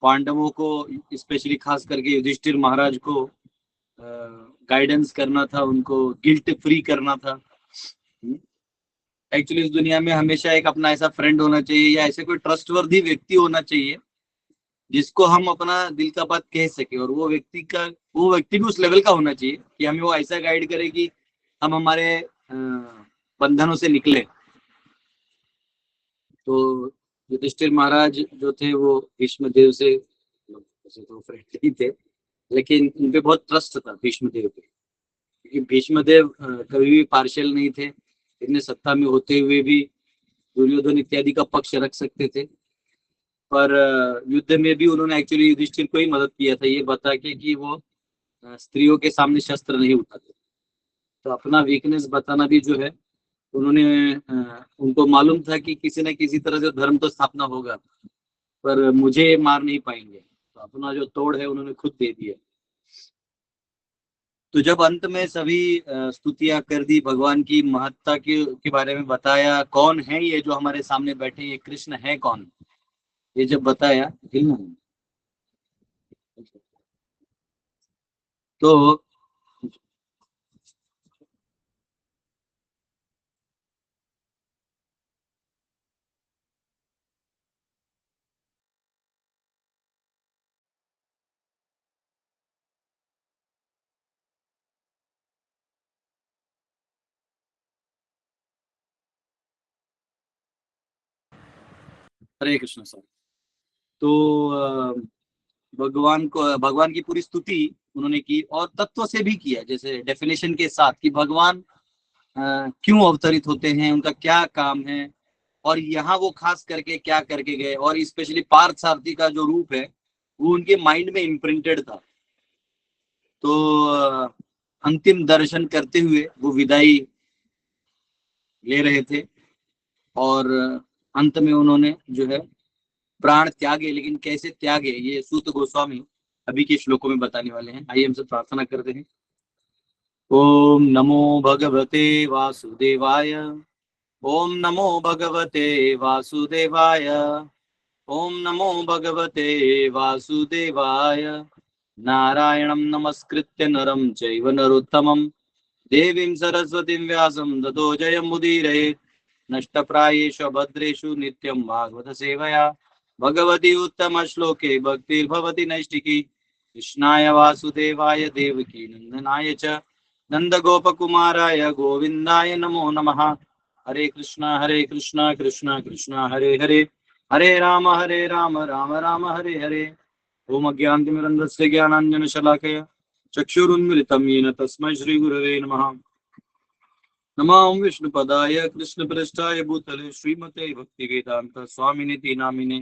पांडवों को, स्पेशली खास करके युधिष्ठिर महाराज को गाइडेंस करना था, उनको गिल्ट फ्री करना था। एक्चुअली इस दुनिया में हमेशा एक अपना ऐसा फ्रेंड होना चाहिए या ऐसे कोई ट्रस्टवर्दी व्यक्ति होना चाहिए जिसको हम अपना दिल का बात कह सके, और वो व्यक्ति भी उस लेवल का होना चाहिए कि हमें वो ऐसा गाइड करे कि हम हमारे बंधनों से निकले। तो युधिष्ठिर महाराज जो थे वो भीष्म देव से वैसे तो फ्रेंड ही थे, लेकिन उनपे बहुत ट्रस्ट था भीष्म देव पे, क्योंकि भीष्म देव कभी भी पार्शियल नहीं थे। इतने सत्ता में होते हुए भी दुर्योधन इत्यादि का पक्ष रख सकते थे, पर युद्ध में भी उन्होंने एक्चुअली युधिष्ठिर को ही मदद किया था, ये बता के कि वो स्त्रियों के सामने शस्त्र नहीं उठाते। तो अपना वीकनेस बताना भी जो है, उन्होंने उनको मालूम था कि किसी न किसी तरह से धर्म तो स्थापना होगा, पर मुझे मार नहीं पाएंगे, तो अपना जो तोड़ है उन्होंने खुद दे दिया। तो जब अंत में सभी स्तुतियां कर दी, भगवान की महत्ता के बारे में बताया, कौन है ये जो हमारे सामने बैठे, ये कृष्ण है कौन, ये जब बताया तो हरे कृष्ण सर। तो भगवान की पूरी स्तुति उन्होंने की, और तत्व से भी किया, जैसे डेफिनेशन के साथ कि भगवान क्यों अवतरित होते हैं, उनका क्या काम है, और यहाँ वो खास करके क्या करके गए, और स्पेशली पार्थ सारथी का जो रूप है वो उनके माइंड में इम्प्रिंटेड था। तो अंतिम दर्शन करते हुए वो विदाई ले रहे थे, और अंत में उन्होंने जो है प्राण त्यागे, लेकिन कैसे त्यागे ये सूत गोस्वामी अभी के श्लोकों में बताने वाले हैं। आइए हमसे प्रार्थना करते हैं। ओम नमो भगवते वासुदेवाय। ओम नमो भगवते वासुदेवाय। ओम नमो भगवते वासुदेवाय। नारायणं नमस्कृत्य नरं चैव नरोत्तमं देवीं सरस्वतीं व्यासं ततो जयमुदीरये। नष्टप्रायेषु भद्रेषु नित्यं भागवत सेवया भगवती उत्तम श्लोके भक्तिर्भवति नैष्टिकी। कृष्णाय वासुदेवाय देवकी नंदनाय च नंदगोपकुमाराय गोविंदाय नमो नमः। हरे कृष्णा कृष्णा कृष्णा हरे हरे, हरे राम राम राम हरे हरे। ओम अज्ञानतिमिरन्धस्य ज्ञानाञ्जनशलाकया चक्षुरुन्मिलितं येन तस्मै श्रीगुरवे नमः। नमां विष्णुपदाय कृष्णप्रेष्ठाय भूतले श्रीमते भक्तिवेदांत स्वामिनिति नामिने।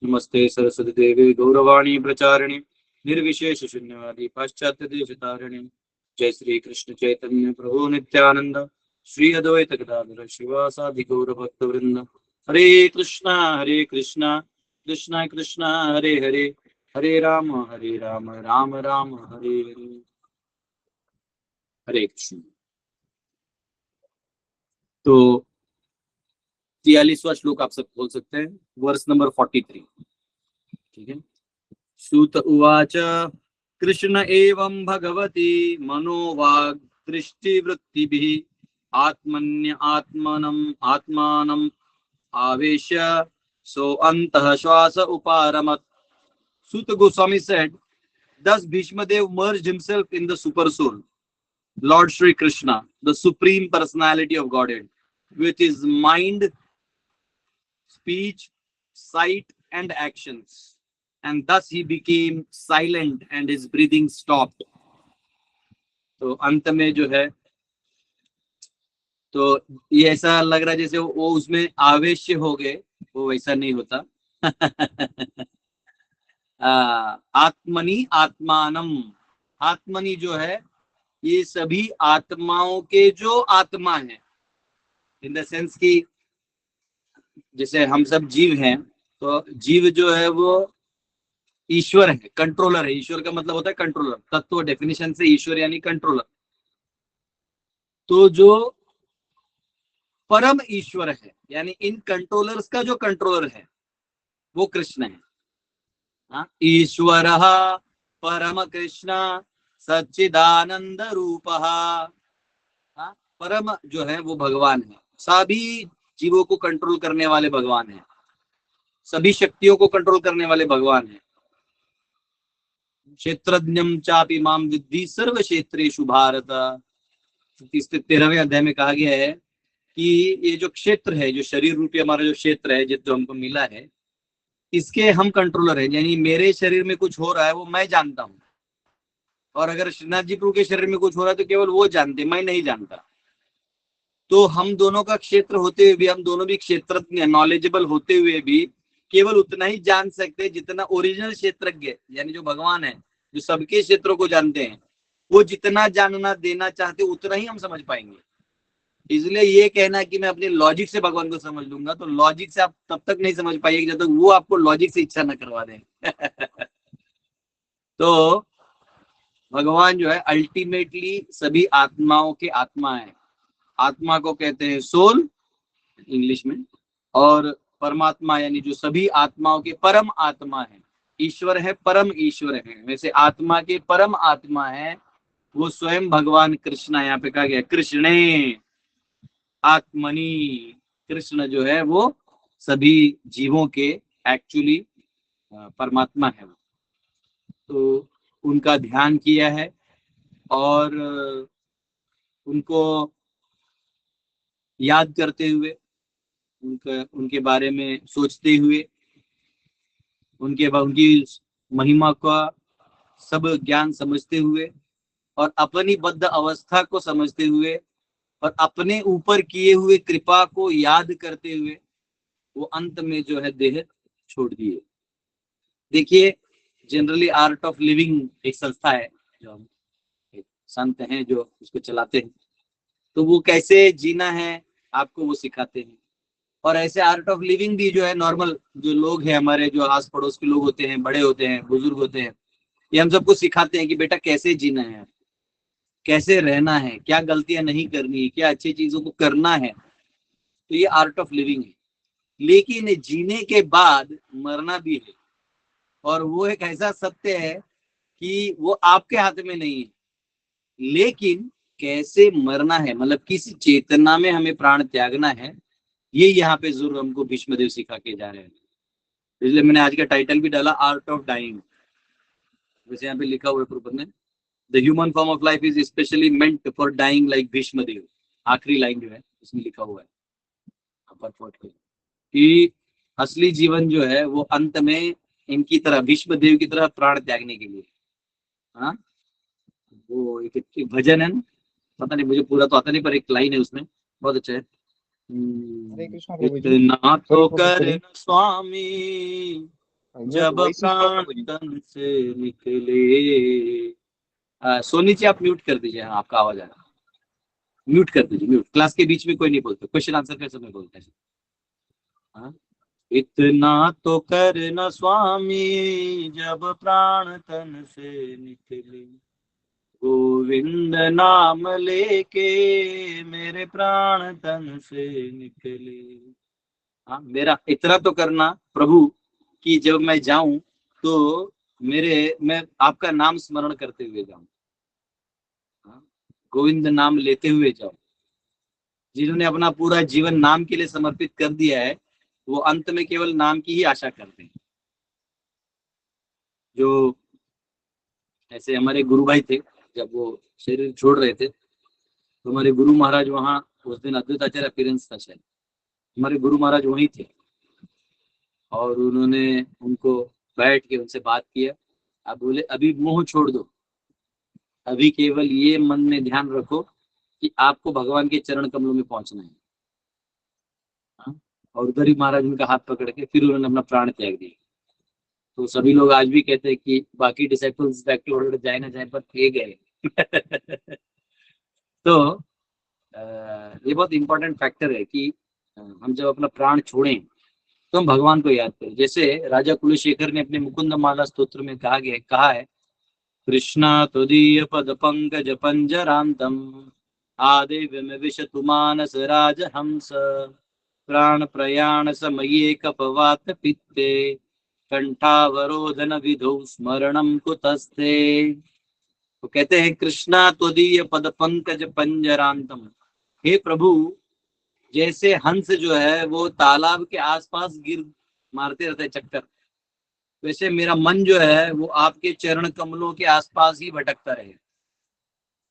नमस्ते सरस्वती देवे गौरवाणी प्रचारिणे निर्विशेष शून्यवादी पाश्चात्य देशतारिणे। जय श्री कृष्ण चैतन्य प्रभु नित्यानंद श्री अद्वैत गदाधर शिवासादि गौर भक्त वृंद। हरे कृष्णा कृष्णा कृष्णा हरे हरे, हरे राम राम राम हरे हरे। हरे कृष्ण। तो 43वां श्लोक आप सब बोल सकते हैं, वर्स नंबर 43। ठीक है। सूत उवाच कृष्ण एवं भगवती मनोवाग दृष्टिवृत्तिभिः आत्मन्य आत्मानम् आवेश्य सो अंतः श्वास उपारमत। Suta Goswami said, thus Bhishmadev merged himself in the super soul, Lord Shri Krishna, the supreme personality of Godhead, with his mind, speech, sight, and actions. And thus he became silent and his breathing stopped. तो अंत में जो है, तो ये ऐसा लग रहा है जैसे वो उसमें आवेश हो गए, वो वैसा नहीं होता। आत्मनि आत्मानम, आत्मनि जो है ये सभी आत्माओं के जो आत्मा है, इन द सेंस की जैसे हम सब जीव हैं, तो जीव जो है वो ईश्वर है, कंट्रोलर है। ईश्वर का मतलब होता है कंट्रोलर, तत्व डेफिनेशन से ईश्वर यानी कंट्रोलर। तो जो परम ईश्वर है, यानी इन कंट्रोलर्स का जो कंट्रोलर है वो कृष्ण है। ईश्वरः परम कृष्ण सच्चिदानंद रूपः। परम जो है वो भगवान है, सभी जीवों को कंट्रोल करने वाले भगवान है, सभी शक्तियों को कंट्रोल करने वाले भगवान है। क्षेत्रज्ञम चापि माम विद्धि सर्व क्षेत्रेषु भारत। 13वें अध्याय में कहा गया है कि ये जो क्षेत्र है, जो शरीर रूपी हमारा जो क्षेत्र है, जो हमको मिला है, इसके हम कंट्रोलर हैं। यानी मेरे शरीर में कुछ हो रहा है वो मैं जानता हूँ, और अगर श्रीनाथ जी प्रभु के शरीर में कुछ हो रहा है तो केवल वो जानते, मैं नहीं जानता। तो हम दोनों का क्षेत्र होते हुए भी, हम दोनों भी क्षेत्रज्ञ नॉलेजेबल होते हुए भी केवल उतना ही जान सकते हैं जितना ओरिजिनल क्षेत्रज्ञ यानी जो भगवान है, जो सबके क्षेत्रों को जानते हैं, वो जितना जानना देना चाहते उतना ही हम समझ पाएंगे। इसलिए ये कहना कि मैं अपने लॉजिक से भगवान को समझ लूंगा, तो लॉजिक से आप तब तक नहीं समझ पाइएगा जब तक वो आपको लॉजिक से इच्छा न करवा दें। तो भगवान जो है अल्टीमेटली सभी आत्माओं के आत्मा है। आत्मा को कहते हैं सोल इंग्लिश में, और परमात्मा यानी जो सभी आत्माओं के परम आत्मा है। ईश्वर है, परम ईश्वर है, वैसे आत्मा के परम आत्मा है वो स्वयं भगवान कृष्ण। यहाँ पे कहा गया कृष्णे आत्मनि, कृष्ण जो है वो सभी जीवों के एक्चुअली परमात्मा है। तो उनका ध्यान किया है और उनको याद करते हुए, उनके बारे में सोचते हुए, उनकी महिमा का सब ज्ञान समझते हुए और अपनी बद्ध अवस्था को समझते हुए और अपने ऊपर किए हुए कृपा को याद करते हुए वो अंत में जो है देह छोड़ दिए। देखिए, जनरली आर्ट ऑफ लिविंग एक संस्था है, जो हम एक संत हैं जो उसको चलाते हैं, तो वो कैसे जीना है आपको वो सिखाते हैं। और ऐसे आर्ट ऑफ लिविंग भी जो है नॉर्मल जो लोग हैं हमारे, जो आस पड़ोस के लोग होते हैं, बड़े होते हैं, बुजुर्ग होते हैं, ये हम सबको सिखाते हैं कि बेटा कैसे जीना है, कैसे रहना है, क्या गलतियां नहीं करनी है, क्या अच्छी चीजों को करना है। तो ये आर्ट ऑफ लिविंग है। लेकिन जीने के बाद मरना भी है, और वो एक ऐसा सत्य है कि वो आपके हाथ में नहीं है। लेकिन कैसे मरना है, मतलब किस चेतना में हमें प्राण त्यागना है, ये यहाँ पे जरूर हमको भीष्मदेव सिखा के जा रहे हैं। इसलिए मैंने आज का टाइटल भी डाला आर्ट ऑफ डाइंग। जैसे यहाँ पे लिखा हुआ है प्रभुपद ने, the human form of life is specially meant for dying like Bhishmadev. आखिरी लाइन जो है इसमें लिखा हुआ है कि असली जीवन जो है वो अंत में इनकी तरह, भीष्मदेव की तरह प्राण त्यागने के लिए। हाँ, वो एक भजन है ना, पता नहीं मुझे पूरा तो आता नहीं, पर एक लाइन है उसमें, बहुत अच्छा है। हरे कृष्णा प्रभु जी। इतना तो कर करें स्वामी जब वॉइस प्राण तन से निकले। सोनी जी आप म्यूट कर दीजिए, हाँ, आपका आवाज आ रहा है, म्यूट कर दीजिए, म्यूट। क्लास के बीच में कोई नहीं बोलता, क्वेश्चन आंसर के समय बोलते हैं। हाँ? इतना तो करना स्वामी जब प्राण तन से निकले, गोविंद नाम लेके मेरे प्राण तन से निकले। हाँ, मेरा इतना तो करना प्रभु कि जब मैं जाऊं तो मैं आपका नाम स्मरण करते हुए जाऊं। हाँ, गोविंद नाम लेते हुए जाऊं। जिन्होंने अपना पूरा जीवन नाम के लिए समर्पित कर दिया है वो अंत में केवल नाम की ही आशा करते हैं। जो ऐसे हमारे गुरु भाई थे, जब वो शरीर छोड़ रहे थे तो हमारे गुरु महाराज वहाँ, उस दिन अद्वैत आचार्य अपीयरेंस था शायद, हमारे गुरु महाराज वहीं थे और उन्होंने उनको बैठ के उनसे बात किया। आप बोले अभी मोह छोड़ दो, अभी केवल ये मन में ध्यान रखो कि आपको भगवान के चरण कमलों में पहुंचना है। हाँ? और उधर ही महाराज उनका हाथ पकड़ के फिर उन्होंने अपना प्राण त्याग दिया। तो सभी लोग आज भी कहते हैं कि बाकी डिसाइपल्स बैक टू ऑर्डर जाए ना जाए पर थे गए। तो ये बहुत इंपॉर्टेंट फैक्टर है कि हम जब अपना प्राण छोड़ें तो हम भगवान को याद करें। जैसे राजा कुलशेखर ने अपने मुकुंद माला स्तोत्र में कहा है कृष्णा तुदीय पद पंकज पंजरांतम आदिव्य विशतु मानस राजहंस प्राण प्रयाण समये कपवात पित्ते कंठावरोधन विधौ स्मरणम कुतस्ते। तो कहते हैं कृष्णा त्वदीय पद पंकज पंजरांतम। हे प्रभु, जैसे हंस जो है वो तालाब के आसपास गिर मारते रहते हैं चक्कर, वैसे मेरा मन जो है वो आपके चरण कमलों के आसपास ही भटकता रहे।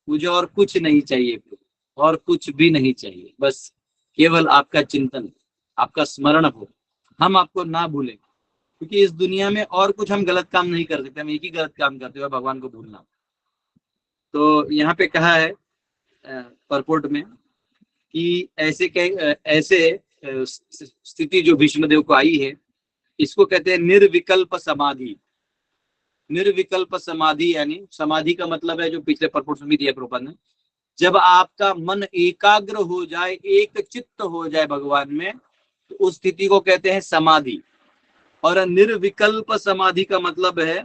मुझे और कुछ नहीं चाहिए प्रभु, और कुछ भी नहीं चाहिए, बस केवल आपका चिंतन, आपका स्मरण हो, हम आपको ना भूलें। क्योंकि इस दुनिया में और कुछ हम गलत काम नहीं कर सकते, हम एक ही गलत काम करते हुए भगवान को भूलना। तो यहाँ पे कहा है परपोर्ट में कि ऐसे स्थिति जो भीष्मदेव को आई है, इसको कहते हैं निर्विकल्प समाधि। निर्विकल्प समाधि यानी समाधि का मतलब है, जो पिछले परपोर्ट में भी दिया प्रभुपाद ने, जब आपका मन एकाग्र हो जाए, एक चित्त हो जाए भगवान में, तो उस स्थिति को कहते हैं समाधि। और निर्विकल्प समाधि का मतलब है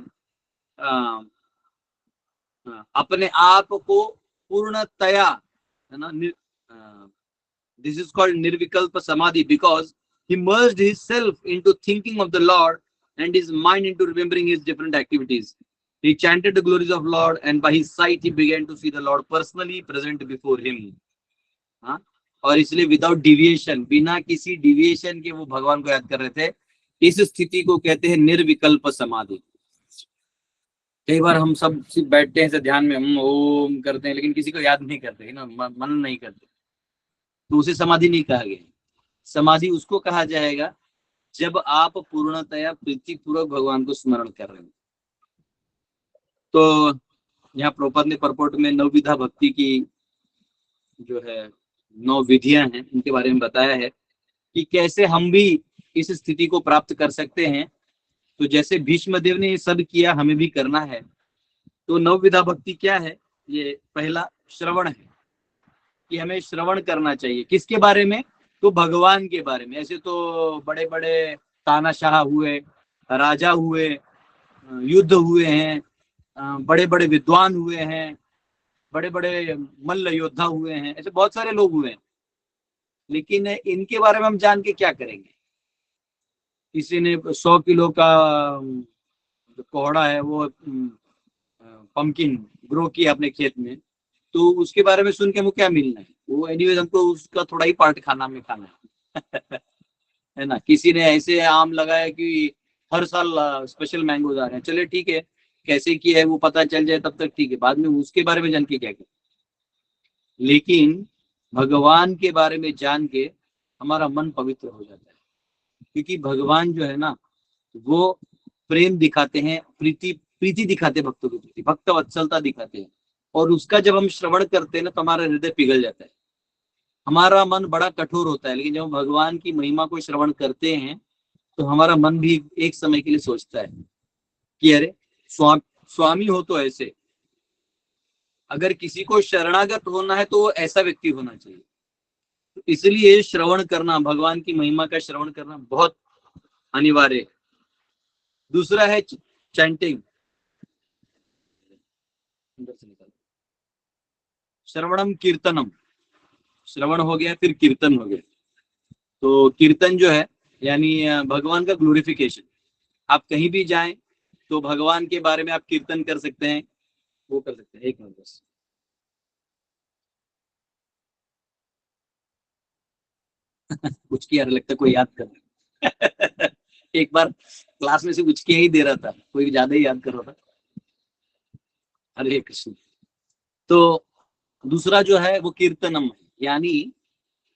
अपने आप को पूर्णतया, है ना। दिस इज कॉल्ड निर्विकल्प समाधि because he merged his self into thinking of the Lord and his mind into remembering his different activities. He chanted the glories of Lord, and by his sight he began to see the Lord personally present before him. हाँ, और इसलिए without deviation, बिना किसी deviation के वो भगवान को याद कर रहे थे। इस स्थिति को कहते हैं निर्विकल्प समाधि। कई बार हम सब सिर्फ बैठते हैं ध्यान में, हम ओम करते हैं, लेकिन किसी को याद नहीं करते ना, मन नहीं करते, तो उसे समाधि नहीं कहा गया। समाधि उसको कहा जाएगा जब आप पूर्णतया प्रीतिपूर्वक भगवान को स्मरण कर रहे हैं। तो यहाँ प्रभुपाद ने परपोर्ट में नवविधा भक्ति की जो है 9 विधियां हैं, उनके बारे में बताया है कि कैसे हम भी इस स्थिति को प्राप्त कर सकते हैं। तो जैसे भीष्मदेव ने ये सब किया, हमें भी करना है। तो नवविधा भक्ति क्या है? ये पहला श्रवण है कि हमें श्रवण करना चाहिए। किसके बारे में? तो भगवान के बारे में। ऐसे तो बड़े बड़े तानाशाह हुए, राजा हुए, युद्ध हुए हैं, बड़े बड़े विद्वान हुए हैं, बड़े बड़े मल्ल योद्धा हुए हैं, ऐसे बहुत सारे लोग हुए हैं। लेकिन इनके बारे में हम जान के क्या करेंगे? किसी ने 100 किलो का कोहड़ा है वो पंपकिन ग्रो किया अपने खेत में, तो उसके बारे में सुन के हमको क्या मिलना है? वो एनीवेज हमको उसका थोड़ा ही पार्ट खाना में खाना है है ना। किसी ने ऐसे आम लगाया कि हर साल स्पेशल मैंगोज आ रहे हैं, चले ठीक है, कैसे किया है वो पता चल जाए तब तक ठीक है, बाद में उसके बारे में जान के क्या करें? लेकिन भगवान के बारे में जान के हमारा मन पवित्र हो जाता है। क्योंकि भगवान जो है ना, वो प्रेम दिखाते हैं, प्रीति दिखाते हैं भक्तों के प्रति, भक्त वत्सलता दिखाते हैं। और उसका जब हम श्रवण करते हैं ना, तो हमारा हृदय पिघल जाता है, हमारा मन बड़ा कठोर होता है। लेकिन जब भगवान की महिमा को श्रवण करते हैं, तो हमारा मन भी एक समय के लिए सोचता है कि अरे स्वामी हो तो ऐसे, अगर किसी को शरणागत होना है तो वो ऐसा व्यक्ति होना चाहिए। तो इसलिए श्रवण करना, भगवान की महिमा का श्रवण करना बहुत अनिवार्य है। दूसरा है चैंटिंग। श्रवणम कीर्तनम, श्रवण हो गया, फिर कीर्तन हो गया। तो कीर्तन जो है यानी भगवान का ग्लोरिफिकेशन। आप कहीं भी जाएं तो भगवान के बारे में आप कीर्तन कर सकते हैं, वो कर सकते हैं। एक मिनट बस। कुछ किया लगता कोई याद कर एक बार क्लास में से कुछ किया ही दे रहा था, कोई ज्यादा ही याद कर रहा था। हरे कृष्ण। तो दूसरा जो है वो कीर्तनम, यानी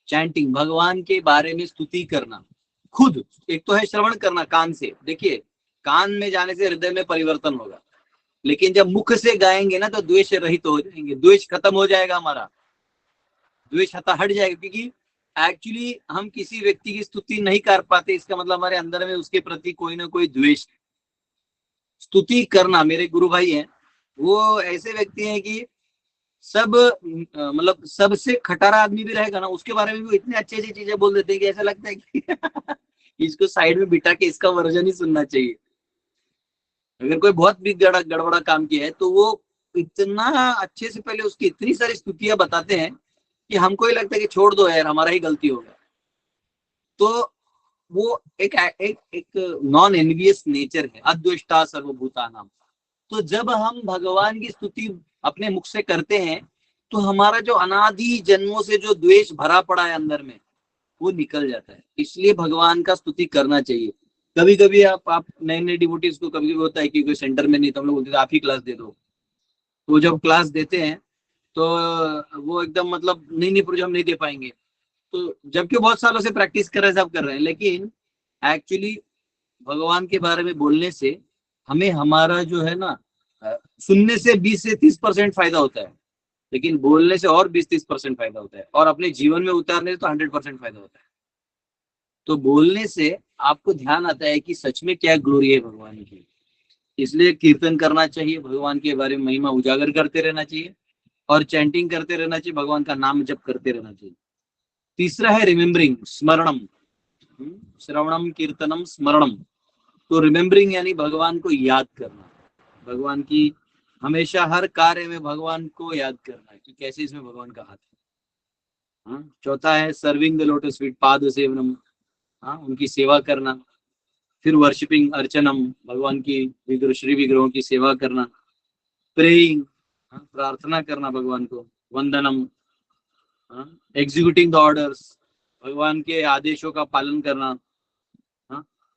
चैंटिंग, भगवान के बारे में स्तुति करना खुद। एक तो है श्रवण करना कान से, देखिए कान में जाने से हृदय में परिवर्तन होगा, लेकिन जब मुख से गाएंगे ना तो द्वेष रहित हो जाएंगे, द्वेष खत्म हो जाएगा, हमारा द्वेष हट जाएगा। क्योंकि एक्चुअली हम किसी व्यक्ति की स्तुति नहीं कर पाते, इसका मतलब हमारे अंदर में उसके प्रति कोई ना कोई द्वेष। स्तुति करना, मेरे गुरु भाई हैं, वो ऐसे व्यक्ति हैं कि सब मतलब सबसे खटारा आदमी भी रहेगा ना, उसके बारे में भी इतने अच्छी अच्छी चीजें बोल देते हैं कि ऐसा लगता है कि इसको साइड में बिठा के इसका वर्जन ही सुनना चाहिए। अगर कोई बहुत भी गड़बड़ा काम किया है तो वो इतना अच्छे से पहले उसकी इतनी सारी स्तुतियां बताते हैं कि हमको ही लगता है कि छोड़ दो यार, हमारा ही गलती होगा। तो वो एक नॉन एनवियस नेचर है, अद्वेष्टा सर्वभूतानाम। तो जब हम भगवान की स्तुति अपने मुख से करते हैं तो हमारा जो अनादि जन्मों से जो द्वेष भरा पड़ा है अंदर में वो निकल जाता है। इसलिए भगवान का स्तुति करना चाहिए। कभी कभी आप नए नए डिवोटीज को कभी कभी होता है कि कोई सेंटर में नहीं, तो हम लोग बोलते हैं आप ही क्लास दे दो। तो जब क्लास देते हैं तो वो एकदम मतलब नहीं नहीं प्रभु हम नहीं दे पाएंगे। तो जबकि बहुत सालों से प्रैक्टिस कर रहे हैं, सब कर रहे हैं, लेकिन एक्चुअली भगवान के बारे में बोलने से हमें हमारा जो है ना सुनने से 20 से 30% फायदा होता है, लेकिन बोलने से और 20-30% फायदा होता है, और अपने जीवन में उतारने से तो 100% फायदा होता है। तो बोलने से आपको ध्यान आता है कि सच में क्या ग्लोरी है भगवान की। इसलिए कीर्तन करना चाहिए, भगवान के बारे में महिमा उजागर करते रहना चाहिए, और चैंटिंग करते रहना चाहिए, भगवान का नाम जप करते रहना चाहिए। तीसरा है रिमेम्बरिंग, स्मरणम। श्रवणम कीर्तनम स्मरणम। तो रिमेम्बरिंग यानी भगवान को याद करना, भगवान की हमेशा हर कार्य में भगवान को याद करना है कि कैसे इसमें भगवान का हाथ है। चौथा है सर्विंग द लोटस फीट, पाद सेवनम, उनकी सेवा करना। फिर वर्शिपिंग, अर्चनम, भगवान की विग्रह, श्री विग्रहों की सेवा करना। प्रेइंग, प्रार्थना करना भगवान को। वंदनम, एग्जीक्यूटिंग द ऑर्डर्स, भगवान के आदेशों का पालन करना।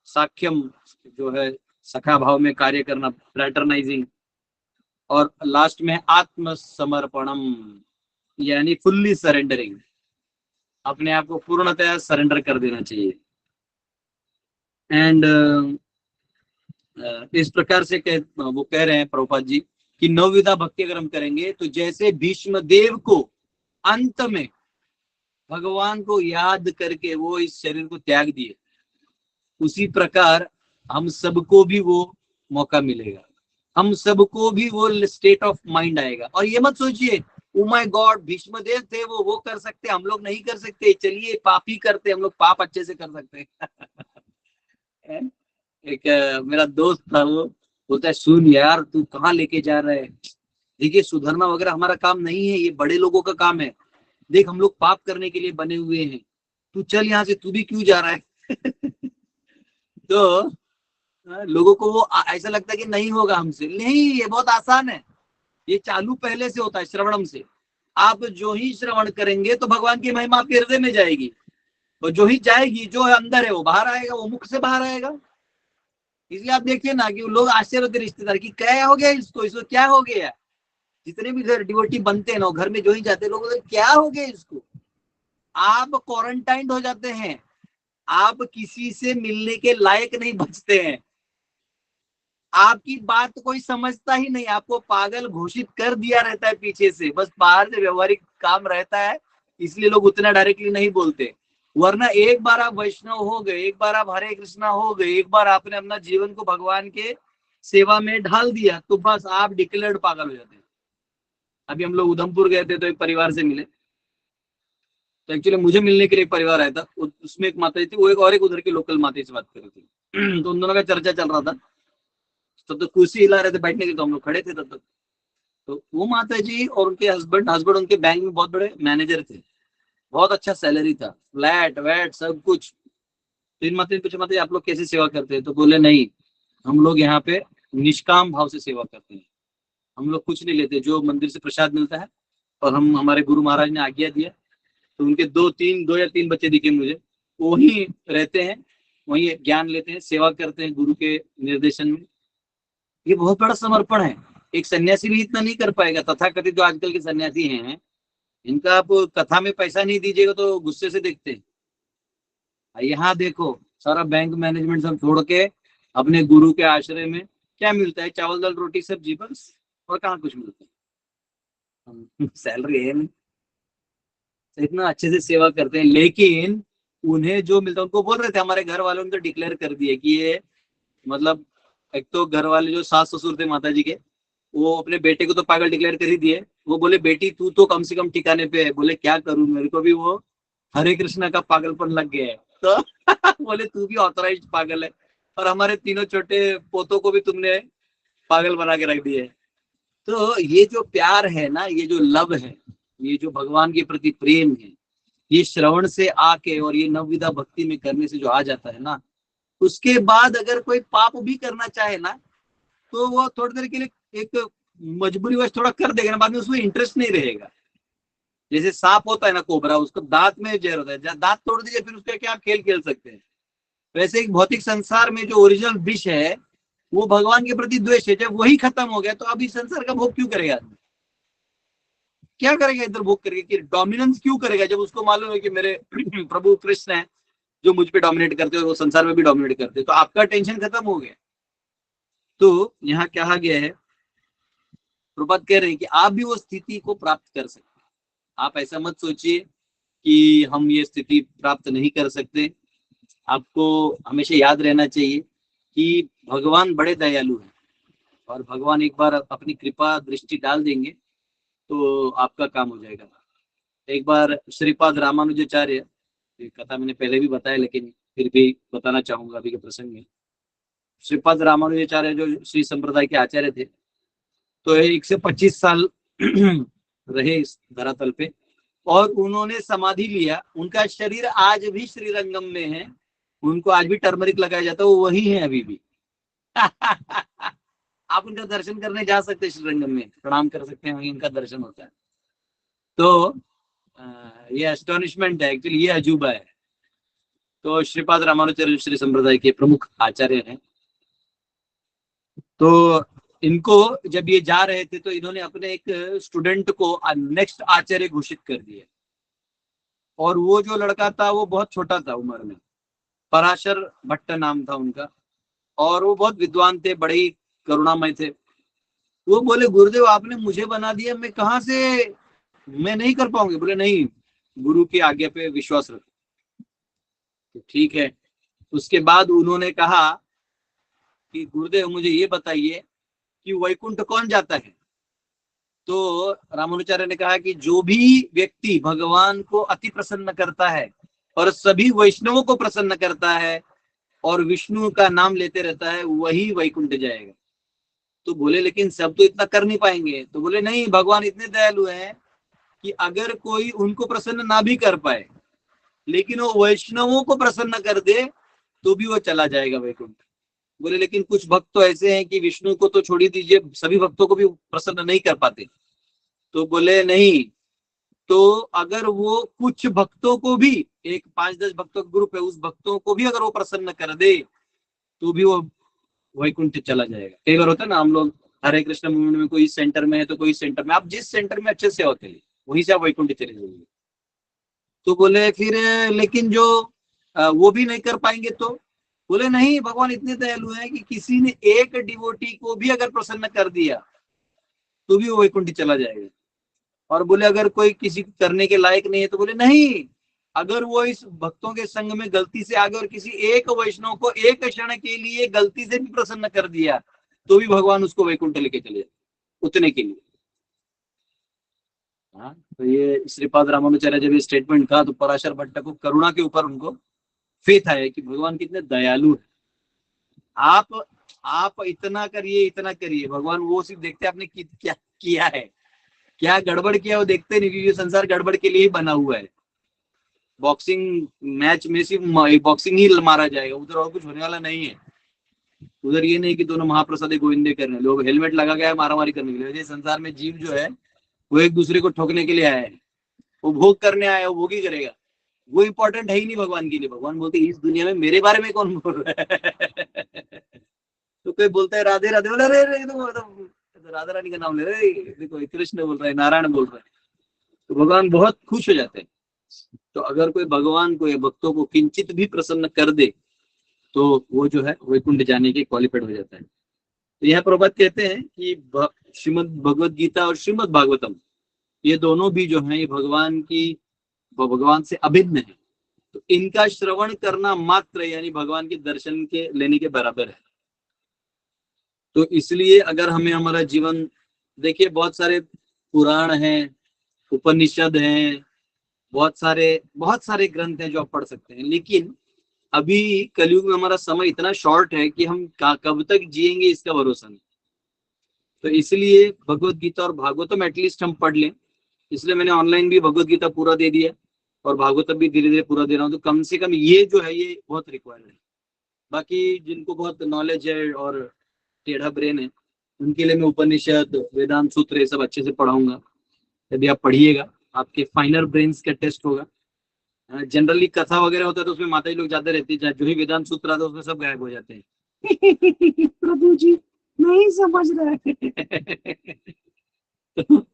साख्यम, जो है सखा भाव में कार्य करना, फ्रैटरनाइजिंग। और लास्ट में आत्मसमर्पणम, यानी फुल्ली सरेंडरिंग, अपने आप को पूर्णतया सरेंडर कर देना चाहिए। एंड इस प्रकार से वो कह रहे हैं प्रभुपाद जी कि नवविधा भक्ति अगर हम करेंगे तो जैसे भीष्म देव को अंत में भगवान को याद करके वो इस शरीर को त्याग दिए, उसी प्रकार हम सबको भी वो मौका मिलेगा, हम सबको भी वो स्टेट ऑफ माइंड आएगा। और ये मत सोचिए ओ माय गॉड भीष्मदेव थे वो कर सकते, हम लोग नहीं कर सकते, चलिए पाप ही करते, हम लोग पाप अच्छे से कर सकते हैं। एक मेरा दोस्त था, वो बोलता है सुन यार तू कहाँ लेके जा रहा है, देखिए सुधरना वगैरह हमारा काम नहीं है, ये बड़े लोगों का काम है, देख हम लोग पाप करने के लिए बने हुए हैं, तू चल यहाँ से, तू भी क्यों जा रहा है। तो लोगों को वो ऐसा लगता है कि नहीं होगा हमसे, नहीं ये बहुत आसान है, ये चालू पहले से होता है श्रवणम से। आप जो ही श्रवण करेंगे तो भगवान की महिमा आपके हृदय में जाएगी, और जो ही जाएगी जो है अंदर है वो बाहर आएगा, वो मुख से बाहर आएगा। इसलिए आप देखिए ना कि लोग आश्चर्य होते रिश्तेदार की क्या हो गया इसको क्या हो गया। जितने भी घर डिवोटी बनते हैं ना घर में जो ही जाते लोग क्या हो गया इसको। आप क्वारंटाइन हो जाते हैं, आप किसी से मिलने के लायक नहीं बचते हैं, आपकी बात कोई समझता ही नहीं, आपको पागल घोषित कर दिया रहता है पीछे से, बस बाहर से व्यवहारिक काम रहता है, इसलिए लोग उतना डायरेक्टली नहीं बोलते। वरना एक बार आप वैष्णव हो गए, एक बार आप हरे कृष्णा हो गए, एक बार आपने अपना जीवन को भगवान के सेवा में ढाल दिया तो बस आप डिक्लेयर्ड पागल हो जाते हैं। अभी हम लोग उधमपुर गए थे तो एक परिवार से मिले, तो एक्चुअली मुझे मिलने के लिए एक परिवार आया था, उसमें एक माता थी, वो एक और एक उधर की लोकल माता से बात कर रही थी। तो उन दोनों का चर्चा चल रहा था, तब तो कुर्सी हिला रहे थे बैठने के, तो हम लोग खड़े थे तब तक। तो वो माता जी और उनके हस्बैंड उनके बैंक में बहुत बड़े मैनेजर थे, बहुत अच्छा सैलरी था, फ्लैट वैट सब कुछ। तो इन माता जी पूछे माता जी आप लोग कैसे सेवा करते हैं, तो बोले नहीं हम लोग यहाँ पे निष्काम भाव से सेवा करते हैं, हम लोग कुछ नहीं लेते, जो मंदिर से प्रसाद मिलता है, और हम हमारे गुरु महाराज ने आज्ञा दिया। तो उनके दो या तीन बच्चे दिखे मुझे, वहीं रहते हैं, वहीं ज्ञान लेते हैं, सेवा करते हैं गुरु के निर्देशन में। ये बहुत बड़ा समर्पण है, एक सन्यासी भी इतना नहीं कर पाएगा। तथाकथित जो आजकल के सन्यासी हैं इनका आप कथा में पैसा नहीं दीजिएगा तो गुस्से से देखते हैं। यहाँ देखो सारा बैंक मैनेजमेंट सब छोड़ के अपने गुरु के आश्रय में क्या मिलता है, चावल दाल रोटी सब्जी बस, और कहाँ कुछ मिलता है, सैलरी है नहीं, इतना अच्छे से सेवा करते हैं। लेकिन उन्हें जो मिलता है, उनको बोल रहे थे हमारे घर वालों ने तो डिक्लेयर कर दिया कि ये मतलब एक तो घर वाले जो सास ससुर थे माता जी के, वो अपने बेटे को तो पागल डिक्लेयर कर ही दिए। वो बोले बेटी तू तो कम से कम ठिकाने पे है। बोले क्या करूं, मेरे को भी वो हरे कृष्णा का पागलपन लग गया है। तो बोले तू भी ऑथराइज्ड पागल है, और हमारे तीनों छोटे पोतों को भी तुमने पागल बना के रख दिया है। तो ये जो प्यार है ना, ये जो लव है, ये जो भगवान के प्रति प्रेम है, ये श्रवण से आके और ये नवविधा भक्ति में करने से जो आ जाता है ना, उसके बाद अगर कोई पाप भी करना चाहे ना, तो वो थोड़ी देर के लिए एक मजबूरीवश थोड़ा कर देगा ना, बाद में उसमें इंटरेस्ट नहीं रहेगा। जैसे सांप होता है ना, कोबरा, उसको दांत में जहर होता है, दांत तोड़ दीजिए फिर उसका क्या खेल खेल सकते हैं। वैसे एक भौतिक संसार में जो ओरिजिनल विष है वो भगवान के प्रति द्वेष है, जब वही खत्म हो गया तो अब इस संसार का भोग क्यों करेगा आदमी? क्या करेगा इधर भोग करके, कि डोमिनेंस क्यों करेगा, जब उसको मालूम है कि मेरे प्रभु कृष्ण है जो मुझ पे डोमिनेट करते हैं और वो संसार में भी डोमिनेट करते हैं, तो आपका टेंशन खत्म हो गया। तो यहाँ कहा गया है, प्रभुपाद कह रहे हैं कि आप भी वो स्थिति को प्राप्त कर सकते हैं। आप ऐसा मत सोचिए कि हम ये स्थिति प्राप्त नहीं कर सकते। आपको हमेशा याद रहना चाहिए कि भगवान बड़े दयालु हैं, और भगवान एक बार अपनी कृपा दृष्टि डाल देंगे तो आपका काम हो जाएगा। एक बार श्रीपाद रामानुजाचार्य, ये कथा मैंने पहले भी बताया लेकिन फिर भी बताना चाहूंगा अभी के प्रसंग में। श्रीपाद रामानुजाचार्य जो श्री संप्रदाय के आचार्य थे, तो 125 साल रहे इस धरातल पे, और उन्होंने समाधि लिया। उनका शरीर आज भी श्रीरंगम में है, उनको आज भी टर्मरिक लगाया जाता है, वो वही है अभी भी। आप उनका दर्शन करने जा सकते हैं, श्रीरंगम में प्रणाम कर सकते हैं, वहीं उनका दर्शन होता है। तो ये एस्टोनिशमेंट है, एक्चुअली ये अजूबा है। तो श्रीपाद रामानुजाचार्य श्री संप्रदाय के प्रमुख आचार्य हैं। तो इनको जब ये जा रहे थे तो इन्होंने अपने एक स्टूडेंट को नेक्स्ट आचार्य घोषित कर दिया, और वो जो लड़का था वो बहुत छोटा था उम्र में, पराशर भट्ट नाम था उनका, और वो बहुत विद्वान थे, बड़े ही करुणामय थे। वो बोले, गुरुदेव आपने मुझे बना दिया, मैं कहाँ से, मैं नहीं कर पाऊंगी। बोले नहीं, गुरु की आज्ञा पे विश्वास रखो। तो ठीक है। उसके बाद उन्होंने कहा कि गुरुदेव मुझे ये बताइए कि वैकुंठ कौन जाता है। तो रामानुचार्य ने कहा कि जो भी व्यक्ति भगवान को अति प्रसन्न करता है और सभी वैष्णवों को प्रसन्न करता है और विष्णु का नाम लेते रहता है, वही वैकुंठ जाएगा। तो बोले लेकिन सब तो इतना कर नहीं पाएंगे। तो बोले नहीं, भगवान इतने दयालु हैं कि अगर कोई उनको प्रसन्न ना भी कर पाए लेकिन वो वैष्णवों को प्रसन्न कर दे तो भी वो चला जाएगा वैकुंठ। बोले लेकिन कुछ भक्त तो ऐसे हैं कि विष्णु को तो छोड़ ही दीजिए, सभी भक्तों को भी प्रसन्न नहीं कर पाते। तो बोले नहीं, तो अगर वो कुछ भक्तों को भी, एक 5-10 भक्तों का ग्रुप है, उस भक्तों को भी अगर वो प्रसन्न कर दे तो भी वो वैकुंठ चला जाएगा। कई बार होता है ना, हम लोग हरे कृष्ण मूवमेंट में कोई सेंटर में है तो कोई सेंटर में, आप जिस सेंटर में अच्छे से होते हैं वहीं से आप वैकुंठ चले जाएंगे। तो बोले फिर लेकिन जो वो भी नहीं कर पाएंगे तो, बोले नहीं, भगवान इतने दयालु हैं कि किसी ने एक डिवोटी को भी अगर प्रसन्न कर दिया तो भी वो वैकुंठ चला जाएगा। और बोले अगर कोई किसी करने के लायक नहीं है तो बोले नहीं, अगर वो इस भक्तों के संग में गलती से आ गए और किसी एक वैष्णव को एक क्षण के लिए गलती से भी प्रसन्न कर दिया तो भी भगवान उसको वैकुंठ लेके चले जाए उतने के लिए। हाँ, तो ये श्रीपाद रामानुचार्य जब ये स्टेटमेंट कहा तो पराशर भट्ट को करुणा के ऊपर उनको फेथ आया कि भगवान कितने दयालु है। आप इतना करिए, इतना करिए, भगवान वो सिर्फ देखते आपने क्या किया है, क्या गड़बड़ किया वो देखते नहीं, क्योंकि संसार गड़बड़ के लिए ही बना हुआ है। बॉक्सिंग मैच में सिर्फ बॉक्सिंग ही मारा जाएगा, उधर और कुछ होने वाला नहीं है। उधर ये नहीं कि दोनों महाप्रसाद गोविंदे कर रहे हैं, लोग हेलमेट लगा गया मारामारी करने के लिए। संसार में जीव जो है वो एक दूसरे को ठोकने के लिए आया है, वो भोग करने आया है, वो भोग ही करेगा। वो इंपॉर्टेंट है ही नहीं भगवान के लिए। भगवान बोलते इस दुनिया में मेरे बारे में कौन बोल रहा है। तो कोई बोलता है राधे राधे, बोला अरे तो राधा रानी का नाम ले रहे, देखो कृष्ण बोल रहा है, नारायण बोल रहा है, तो भगवान बहुत खुश हो जाते हैं। तो अगर कोई भगवान को या भक्तों को किंचित भी प्रसन्न कर दे तो वो जो है वैकुंठ जाने के क्वालिफाइड हो जाता है। तो यह प्रभात कहते हैं कि श्रीमद भगवद गीता और श्रीमद भागवतम ये दोनों भी जो है ये भगवान से अभिन्न है। तो इनका श्रवण करना मात्र यानी भगवान के दर्शन के लेने के बराबर है। तो इसलिए अगर हमें हमारा जीवन, देखिए बहुत सारे पुराण हैं, उपनिषद हैं, बहुत सारे ग्रंथ हैं जो आप पढ़ सकते हैं, लेकिन अभी कलयुग में हमारा समय इतना शॉर्ट है कि हम कब तक जिएंगे इसका भरोसा नहीं। तो इसलिए भगवत गीता और भागवतम एटलीस्ट हम पढ़ लें। इसलिए मैंने ऑनलाइन भी भगवत गीता पूरा दे दिया, और भागवतम भी धीरे धीरे पूरा दे रहा हूँ। तो कम से कम ये जो है ये बहुत रिक्वायर्ड है। बाकी जिनको बहुत नॉलेज है और टेढ़ा ब्रेन है उनके लिए मैं उपनिषद, वेदांत सूत्र ये सब अच्छे से पढ़ाऊंगा। यदि आप पढ़िएगा आपके फाइनर ब्रेन्स का टेस्ट होगा। जनरली कथा वगैरह होता है तो उसमें माता जी लोग ज्यादा रहती है, जो ही वेदांत सूत्र आता है उसमें सब गायब हो जाते हैं। प्रभु जी नहीं समझ रहे। तो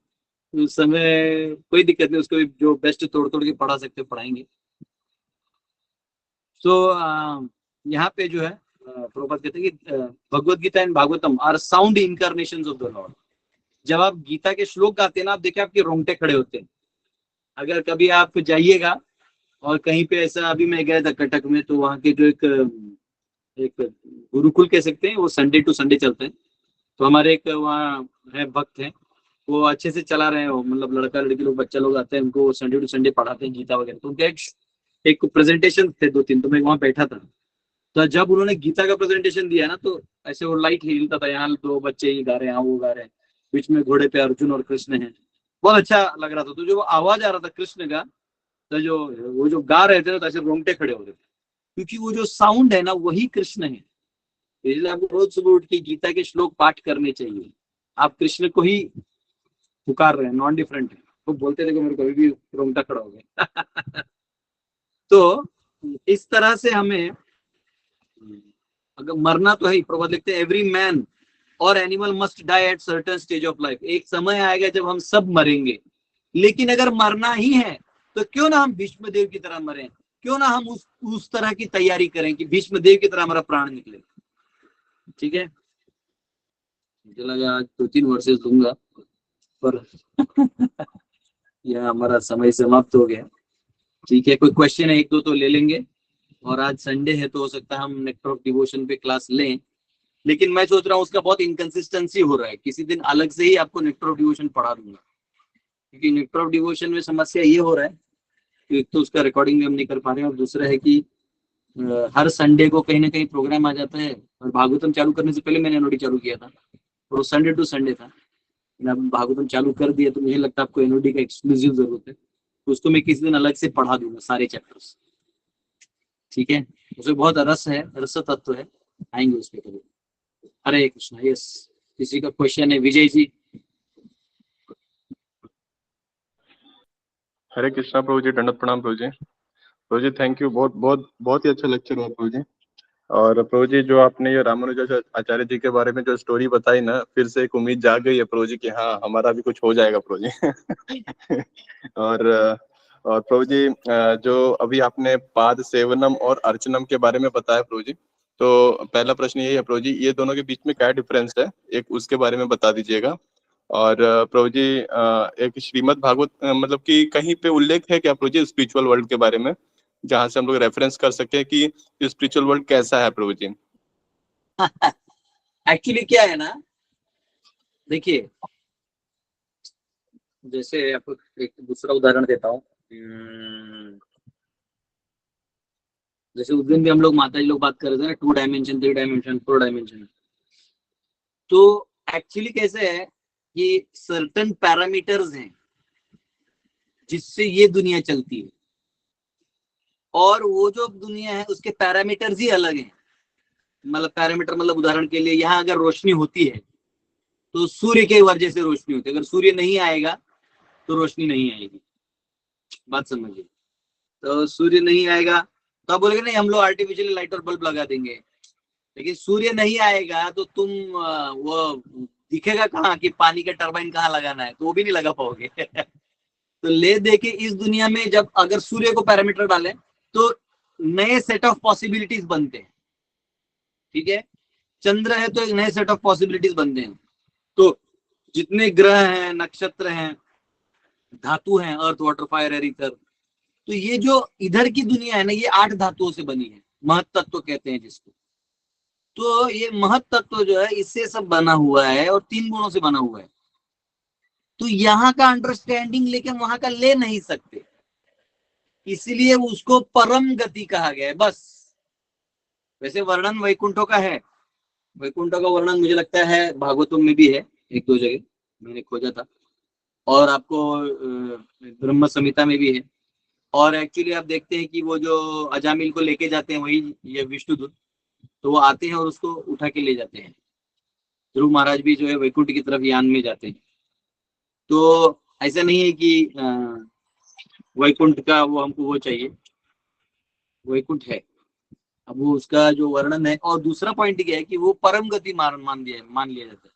उस समय कोई दिक्कत नहीं, उसको भी जो बेस्ट तोड़ तोड़ के पढ़ा सकते हो पढ़ाएंगे। तो यहाँ पे जो है प्रभुपाद कहते हैं कि Bhagavad Gita and Bhagavatam are sound incarnations of the lord. जब आप गीता के श्लोक गाते हैं ना, आप देखिए आपके रोंगटे खड़े होते हैं। अगर कभी आप जाइएगा और कहीं पे ऐसा, अभी मैं गया था कटक में, तो वहाँ के जो एक गुरुकुल कह सकते हैं, वो संडे टू संडे चलते हैं। तो हमारे एक वहाँ है भक्त हैं, वो अच्छे से चला रहे हो, मतलब लड़का लड़की लोग बच्चा लोग आते हैं, उनको संडे टू संडे पढ़ाते हैं गीता वगैरह। तो उनका एक प्रेजेंटेशन थे 2-3, तो मैं वहाँ बैठा था। तो जब उन्होंने गीता का प्रेजेंटेशन दिया ना, तो ऐसे वो लाइट हिलता था, यहाँ 2 बच्चे ही गा रहे हैं, यहाँ वो गा रहे हैं, बीच में घोड़े पे अर्जुन और कृष्ण है। बहुत अच्छा लग रहा था। तो जो वो आवाज आ रहा था कृष्ण का, तो जो वो जो गा रहे थे तो ऐसे रोंगटे खड़े हो रहे थे, क्योंकि वो जो साउंड है ना वही कृष्ण है। इसलिए आपको रोज सुबह उठ के गीता के श्लोक पाठ करने चाहिए। आप कृष्ण को ही पुकार रहे हैं, नॉन डिफरेंट है। वो बोलते थे कि मेरे कभी भी रोंगटा खड़ा हो गया। तो इस तरह से हमें, अगर मरना तो है ही, प्रभुपाद लिखते हैं एवरी मैन और animal must die at certain stage of life. एक समय आएगा जब हम सब मरेंगे, लेकिन अगर मरना ही है तो क्यों ना हम भीष्म देव की तरह मरें, क्यों ना हम उस तरह की तैयारी करें कि भीष्म देव की तरह हमारा प्राण निकले। ठीक है, मुझे लगा आज 2-3 वर्सेस दूंगा, पर यह हमारा समय समाप्त हो गया। ठीक है, कोई क्वेश्चन है 1-2 तो ले लेंगे। और आज संडे है तो हो सकता है हम नेक्टर ऑफ डिवोशन पे क्लास लें, लेकिन मैं सोच रहा हूँ उसका बहुत इनकंसिस्टेंसी हो रहा है। किसी दिन अलग से ही आपको नेक्टर ऑफ डिवोशन पढ़ा दूंगा, क्योंकि नेक्टर ऑफ डिवोशन में समस्या ये हो रहा है कि एक तो उसका रिकॉर्डिंग भी हम नहीं कर पा रहे हैं, और दूसरा है कि हर संडे को कहीं ना कहीं प्रोग्राम आ जाता है। और भागवतम चालू करने से पहले मैंने एनओडी चालू किया था, और वो संडे टू संडे था। अब भागवतम चालू कर दिया तो मुझे लगता है आपको एनओडी का एक्सक्लूसिव जरूरत है, तो उसको मैं किसी दिन अलग से पढ़ा दूंगा सारे चैप्टर्स। ठीक है, उसमें बहुत रस है, रस तत्व है, आएंगे उस पर कभी। हरे कृष्णा। यस, किसी का क्वेश्चन है? विजय जी। हरे कृष्णा प्रभु जी, दंडवत प्रणाम प्रभु जी। प्रभु जी थैंक यू, बहुत बहुत बहुत ही अच्छा लेक्चर हुआ प्रभु जी। और प्रभु जी जो आपने ये रामानुजाचार्य जी के बारे में जो स्टोरी बताई ना, फिर से एक उम्मीद जाग गई है प्रभु जी कि हाँ हमारा भी कुछ हो जाएगा प्रभु जी। और प्रभु जी जो अभी आपने पाद सेवनम और अर्चनम के बारे में बताया प्रभु जी, तो पहला प्रश्न यही है प्रभु जी, ये दोनों के बीच में क्या डिफरेंस है, एक उसके बारे में बता दीजिएगा। और प्रभु जी एक श्रीमद् भागवत मतलब कि कहीं पे उल्लेख है क्या प्रभु जी स्पिरिचुअल वर्ल्ड के बारे में, जहां से हम लोग रेफरेंस कर सके कि स्पिरिचुअल वर्ल्ड कैसा है प्रभु जी? एक्चुअली क्या है ना, देखिए, जैसे आपको एक दूसरा उदाहरण देता हूँ। जैसे उस दिन भी हम लोग माता जी लोग बात कर रहे थे ना, 2 डायमेंशन, 3 डायमेंशन, 4 डायमेंशन। तो एक्चुअली कैसे है कि सर्टन पैरामीटर्स हैं जिससे ये दुनिया चलती है, और वो जो दुनिया है उसके पैरामीटर्स ही अलग हैं। मतलब पैरामीटर मतलब उदाहरण के लिए यहाँ अगर रोशनी होती है तो सूर्य के वजह से रोशनी होती है, अगर सूर्य नहीं आएगा तो रोशनी नहीं आएगी। बात समझिए, तो सूर्य नहीं आएगा तो आप बोलेंगे नहीं हम लोग आर्टिफिशियल लाइट और बल्ब लगा देंगे, लेकिन सूर्य नहीं आएगा तो तुम वो दिखेगा कहाँ कि पानी का टरबाइन कहाँ लगाना है, तो वो भी नहीं लगा पाओगे। तो ले दे के इस दुनिया में जब अगर सूर्य को पैरामीटर डालें तो नए सेट ऑफ पॉसिबिलिटीज बनते हैं। ठीक है, चंद्र है तो एक नए सेट ऑफ पॉसिबिलिटीज बनते हैं। तो जितने ग्रह हैं, नक्षत्र हैं, धातु हैं, earth water fire air ether, तो ये जो इधर की दुनिया है ना, ये 8 धातुओं से बनी है, महत तत्व कहते हैं जिसको। तो ये महत तत्व जो है इससे सब बना हुआ है और 3 गुणों से बना हुआ है। तो यहाँ का अंडरस्टैंडिंग लेके वहां का ले नहीं सकते, इसलिए उसको परम गति कहा गया है बस। वैसे वर्णन वैकुंठों का है, वैकुंठों का वर्णन मुझे लगता है भागवतम में भी है, 1-2 जगह मैंने खोजा था, और आपको ब्रह्म संहिता में भी है। और एक्चुअली आप देखते हैं कि वो जो अजामिल को लेके जाते हैं वही ये विष्णुदूत, तो वो आते हैं और उसको उठा के ले जाते हैं। ध्रुव महाराज भी जो है वैकुंठ की तरफ यान में जाते हैं। तो ऐसा नहीं है कि वैकुंठ का वो हमको वो चाहिए, वैकुंठ है। अब वो उसका जो वर्णन है, और दूसरा पॉइंट क्या है कि वो परम गति मान लिया जाता है।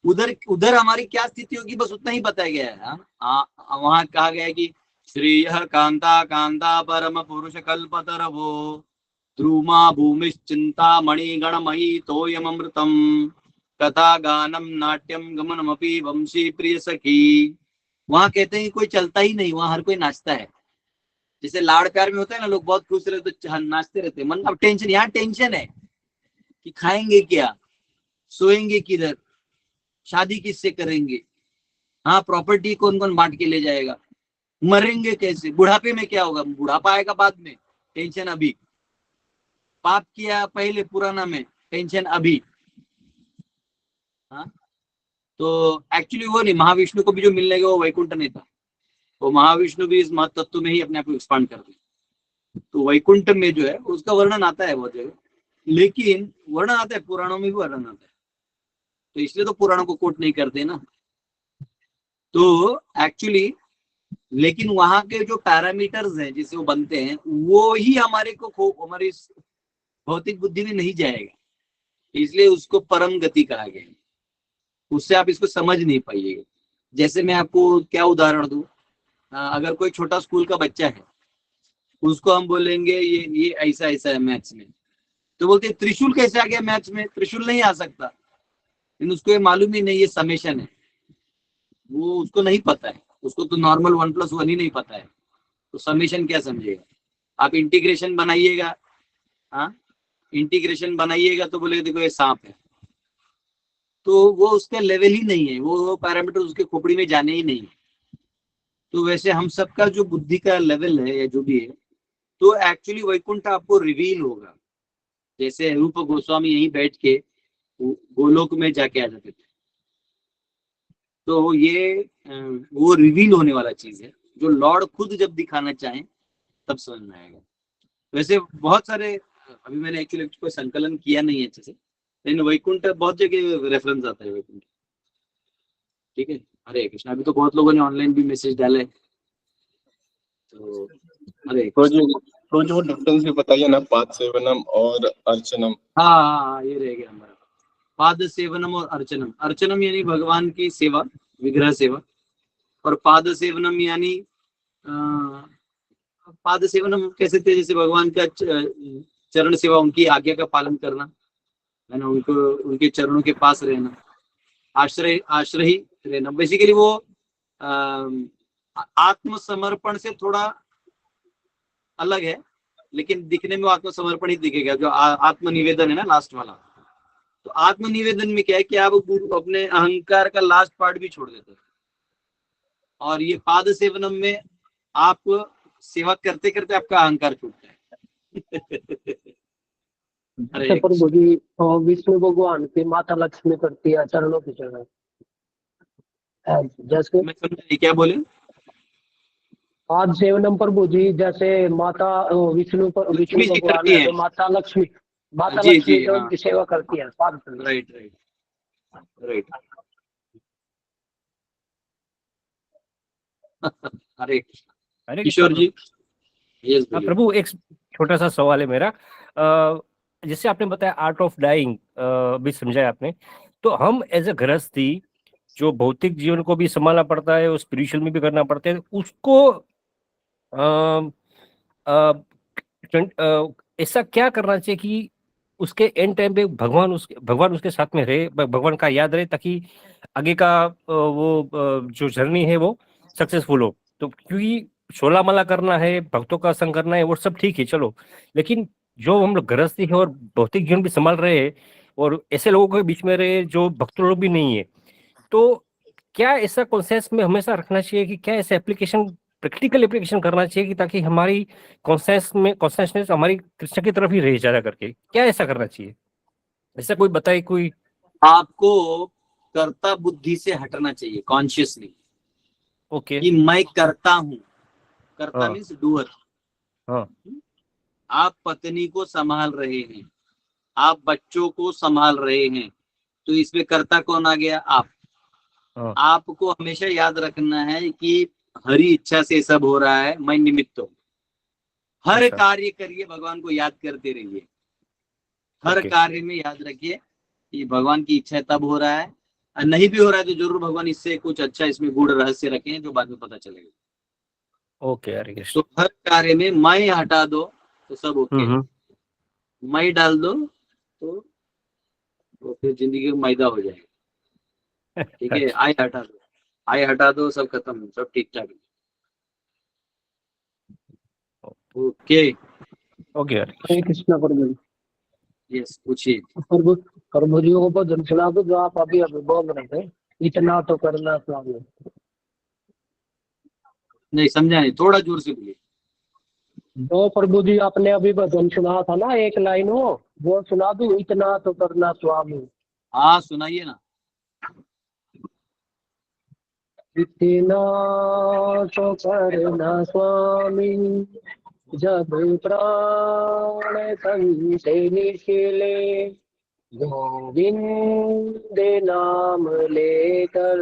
उधर उधर हमारी क्या स्थिति होगी बस उतना ही बताया गया है। वहां कहा गया है कि श्रेय कांता कांता परम पुरुष कल्पतरवो ध्रुमा भूमिश्चिंता मणिगणमयी तोयम अमृतम कथा गानम नाट्यम गमनमपि वंशी प्रिय सखी। वहां कहते हैं कि कोई चलता ही नहीं, वहां हर कोई नाचता है। जैसे लाड़ प्यार में होता है ना, लोग बहुत खुश रहते तो नाचते रहते हैं, मन अब टेंशन, यहाँ टेंशन है कि खाएंगे क्या, सोएंगे किधर, शादी किससे करेंगे, हाँ प्रॉपर्टी कौन कौन बांट के ले जाएगा, मरेंगे कैसे, बुढ़ापे में क्या होगा, बुढ़ापा आएगा बाद में, टेंशन अभी, पाप किया पहले पुराना में, टेंशन अभी। हाँ तो एक्चुअली वो नहीं, महाविष्णु को भी जो मिलने गया वो वैकुंठ नहीं था, वो महाविष्णु भी इस महत्व में ही अपने आप को एक्सपांड कर दिया। तो वैकुंठ में जो है उसका वर्णन आता है बहुत जगह, लेकिन वर्णन आता है पुराणों में भी वर्णन आता है, तो इसलिए तो पुराणों को कोट नहीं करते ना। तो एक्चुअली लेकिन वहां के जो पैरामीटर्स हैं जिससे वो बनते हैं वो ही हमारे को हमारी भौतिक बुद्धि में नहीं जाएगा, इसलिए उसको परम गति कहा गया। उससे आप इसको समझ नहीं पाइएगा। जैसे मैं आपको क्या उदाहरण दूं, अगर कोई छोटा स्कूल का बच्चा है उसको हम बोलेंगे ये ऐसा ऐसा है मैथ्स में, तो बोलते त्रिशूल कैसे आ गया मैथ्स में, त्रिशूल नहीं आ सकता, लेकिन उसको ये मालूम ही नहीं ये समेशन है, वो उसको नहीं पता है, उसको तो नॉर्मल 1+1 ही नहीं पता है, तो समेशन क्या समझेगा। आप इंटीग्रेशन बनाइएगा, हाँ इंटीग्रेशन बनाइएगा तो बोलेगा देखो ये सांप है, तो वो उसका लेवल ही नहीं है, वो पैरामीटर उसके खोपड़ी में जाने ही नहीं है। तो वैसे हम सबका जो बुद्धि का लेवल है या जो भी है, तो एक्चुअली वैकुंठ आपको रिवील होगा। जैसे रूप गोस्वामी यहीं बैठ के गोलोक में जाके आ जाते थे, तो ये वो रिवील होने वाला चीज है जो लॉर्ड खुद जब दिखाना चाहें तब समझ में आएगा। वैसे बहुत सारे, अभी मैंने एक्चुअली कोई संकलन किया नहीं है अच्छे से, लेकिन वैकुंठ बहुत जगह रेफरेंस आता है वैकुंठ। ठीक है, हरे कृष्ण। अभी तो बहुत लोगों ने ऑनलाइन भी मैसेज डाला है, तो हरे तो जो डिफरेंस भी बताइए ना, पाद सेवनम और अर्चनम। हाँ ये रह गया हमारा, पाद सेवनम और अर्चनम। अर्चनम यानी भगवान की सेवा, विग्रह सेवा, और पाद सेवनम यानी पाद सेवनम कैसे थे, जैसे भगवान का चरण सेवा, उनकी आज्ञा का पालन करना है ना, उनको उनके चरणों के पास रहना, आश्रय आश्रय ही रहना। बेसिकली वो आत्मसमर्पण से थोड़ा अलग है, लेकिन दिखने में आत्मसमर्पण ही दिखेगा। जो आत्मनिवेदन है ना लास्ट वाला, तो आत्मनिवेदन में क्या है कि आप अपने अहंकार का लास्ट पार्ट भी छोड़ देते हैं, और ये पाद सेवनम में आप सेवा करते करते आपका अहंकार छूटता है। जैसे प्रभु जी विष्णु भगवान की माता लक्ष्मी करती है चरणों की चरण, जैसे मैं समझा नहीं क्या बोले। पाद सेवनम प्रभु जी, जैसे माता विष्णु लक्ष्मी जी भगवान करती है हैं। तो माता लक्ष्मी जी जी जो हाँ, उनकी सेवा करती है पाद सेवनम। Right right right. हरे अरे किशोर जी, यस हाँ बोलिए। प्रभु, एक छोटा सा सवाल है मेरा। जैसे आपने बताया आर्ट ऑफ डाइंग भी समझाया आपने, तो हम एज ए गृहस्थी जो भौतिक जीवन को भी संभालना पड़ता है और स्पिरिचुअल में भी करना पड़ता है, उसको ऐसा क्या करना चाहिए कि उसके एंड टाइम पे भगवान उसके साथ में रहे, भगवान का याद रहे, ताकि आगे का जो जर्नी है वो सक्सेसफुल हो। तो क्योंकि शोला माला करना है, भक्तों का संग करना है, वो सब ठीक है चलो, लेकिन जो हम लोग गृहस्थी है और भौतिक जीवन भी संभाल रहे हैं और ऐसे लोगों के बीच में रहे जो भक्त लोग भी नहीं है, तो क्या ऐसा कॉन्सेप्ट में हमेशा रखना चाहिए कि क्या ऐसे एप्लीकेशन, प्रैक्टिकल एप्लीकेशन करना चाहिए कि ताकि हमारी कॉन्सेंसनेस हमारी कृष्ण की तरफ ही रहे ज्यादा करके, क्या ऐसा करना चाहिए? ऐसा कोई बताए कोई। आपको कर्ता बुद्धि से हटना चाहिए कॉन्शियसली, ओके कि मैं करता हूं। कर्ता हाँ। Means doer. हाँ। आप पत्नी को संभाल रहे हैं, आप बच्चों को संभाल रहे हैं, तो इसमें कर्ता कौन आ गया? आप। हाँ। आपको हमेशा याद रखना है कि हरी इच्छा से सब हो रहा है, मैं निमित्त हूँ। हर अच्छा। कार्य करिए, भगवान को याद करते रहिए। हर ओके। कार्य में याद रखिए कि भगवान की इच्छा है तब हो रहा है, और नहीं भी हो रहा है तो जरूर भगवान इससे कुछ अच्छा इसमें गूढ़ रहस्य रखे हैं जो बाद में पता चलेगा। ओके, हरे कृष्ण। तो हर कार्य में मैं हटा दो तो सब ओके, मैं डाल दो तो फिर जिंदगी में मैदा हो जाएगा। ठीक है, आई हटा दो, आई हटा दो, सब खत्म, सब ठीक ठाक। ओके। ओके, हरे हरे कृष्ण। कृष्णा प्रभु जी। यस, पूछिए। प्रभु प्रभु जी को भजन सुना दो जो आप अभी अभी बोल रहे थे, इतना तो करना स्वामी। नहीं समझा नहीं, थोड़ा जोर से बोलिए। जो प्रभु जी आपने अभी भजन सुना था ना, एक लाइन वो सुना दूं, इतना तो करना स्वामी। हाँ सुनाइए ना। इतना तो करना स्वामी, जब प्राण तन से निकले, गोविंद नाम लेकर,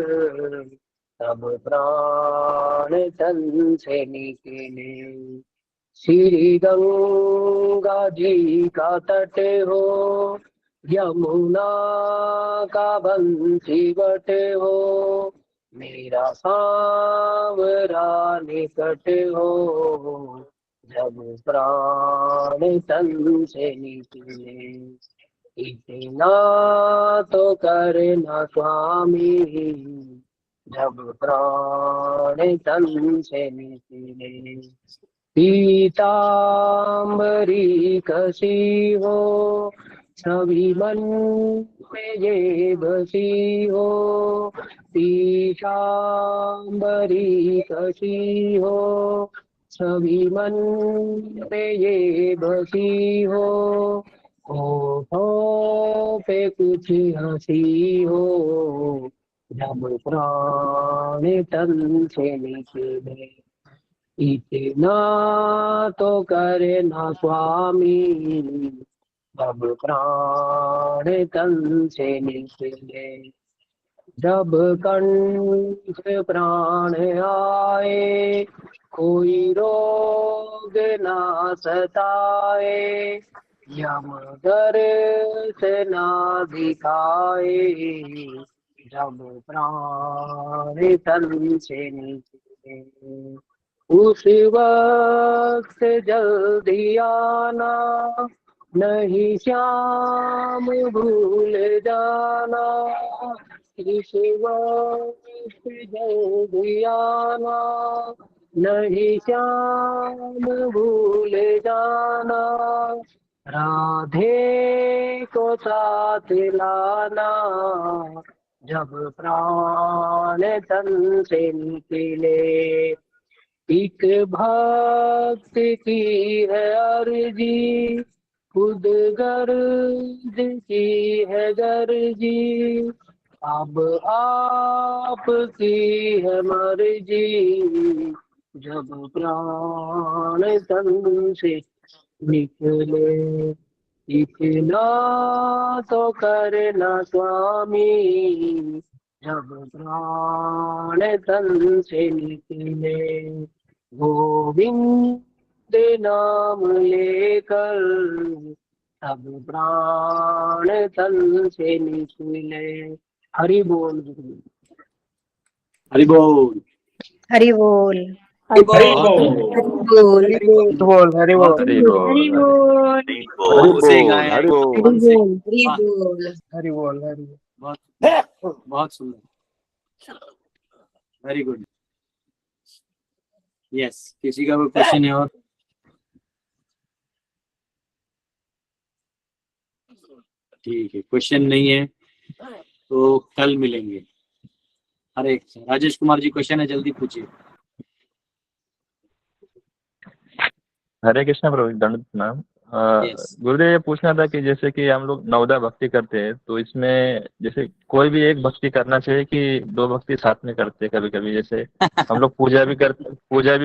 तब प्राण तन से निकले। श्री गंगा जी का तट हो, यमुना का बंसी बट हो, मेरा सांवरा निकट हो, जब प्राण तन से निकले। इतना तो करना स्वामी, जब प्राण तन से निकले। पीतांबरी कसी हो, सभी मन में ये बसी हो। पीतांबरी कसी हो, सभी मन में ये बसी हो। होठों पे कुछ हंसी हो, जब प्राण तन से निकले। इतना तो करना स्वामी, जब प्राण तन से निकले। जब कंठ प्राण आए, कोई रोग ना सताए, यम दर्द ना दिखाए, जब प्राण तन से निकले। उस वक्त जल्दी आना, नहीं श्याम भूल जाना। इस वक्त जल्दी आना, नहीं श्याम भूल जाना। राधे को साथ लाना, जब प्राण तन से निकले। एक भक्त की है अर्जी, खुद गर्ज की है गर्जी, अब आपकी है मर्जी, जब प्राण तन से निकले। इतना तो करना स्वामी, जब प्राण तन से निकले। गोविंद नाम लेकर, तब प्राण तन से निकले। हरि बोल। हरि बोल। हरि बोल। हरि बोल। हरि बोल। हरि बोल। हरि बोल। हरि बोल। जोर से गाएं, हरि मन से। बोल। हरि वाह, बोल। हरि बोल। हरि बोल। बहुत बहुत सुंदर, वेरी गुड। यस, किसी का कोई क्वेश्चन है और? ठीक है, क्वेश्चन नहीं है तो कल मिलेंगे। हरे राजेश कुमार जी क्वेश्चन है, जल्दी पूछिए। हरे कृष्ण प्रभु, दंड प्रणाम। Yes. गुरुदेव ये पूछना था कि जैसे कि हम लोग नवदा भक्ति करते हैं तो इसमें जैसे कोई भी एक भक्ति करना चाहिए कि दो भक्ति साथ में करते हैं कभी कभी, जैसे हम लोग पूजा भी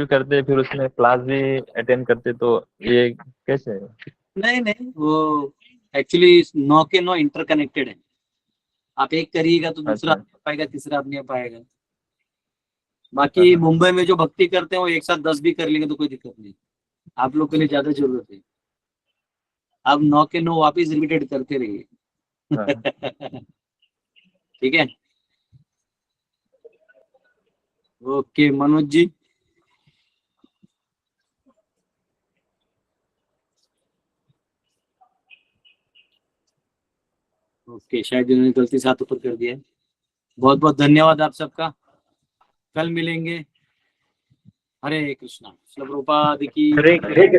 करते फिर उसमें क्लास भी अटेंड करते, तो ये कैसे है? नहीं नहीं, वो एक्चुअली 9 के 9 इंटरकनेक्टेड है। आप एक करिएगा तो दूसरा अच्छा। आ पाएगा, तीसरा नहीं आ पाएगा। बाकी मुंबई में जो भक्ति करते हैं वो एक साथ 10 भी कर लेंगे तो कोई दिक्कत नहीं। आप लोग के लिए ज्यादा जरूरत है। आप 9 के 9 वापिस रिपीटेड करते रहिए। ठीक है, ओके मनोज जी। ओके, शायद इन्होंने गलती से हाथ ऊपर कर दिया है। बहुत बहुत धन्यवाद आप सबका। कल मिलेंगे। हरे कृष्णा। श्रील प्रभुपाद की हरे कृष्ण।